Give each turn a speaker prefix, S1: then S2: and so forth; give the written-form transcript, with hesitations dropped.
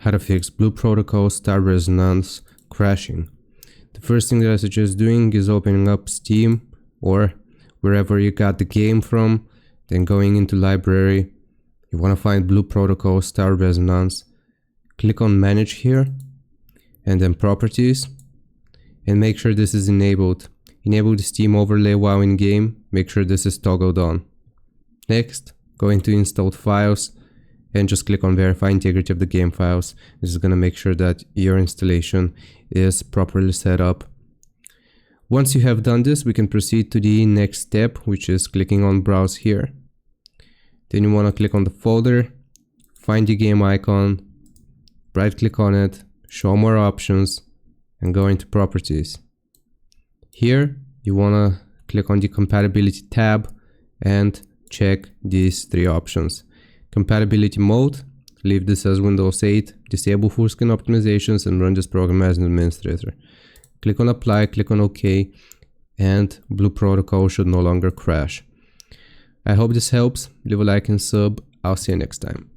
S1: How to fix Blue Protocol Star Resonance crashing. The first thing that I suggest doing is opening up Steam or wherever you got the game from, then going into library. You want to find Blue Protocol Star Resonance. Click on Manage here and then Properties, and make sure this is enabled. Enable the Steam overlay while in game. Make sure this is toggled on. Next, go into Installed Files and just click on Verify Integrity of the game files. This is going to make sure that your installation is properly set up. Once you have done this, we can proceed to the next step, which is clicking on Browse here. Then you want to click on the folder, find the game icon, right click on it, show more options, and go into Properties. Here you want to click on the Compatibility tab and check these three options. Compatibility mode, leave this as Windows 8, disable full screen optimizations and run this program as an administrator. Click on Apply, click on OK, and Blue Protocol should no longer crash. I hope this helps. Leave a like and sub. I'll see you next time.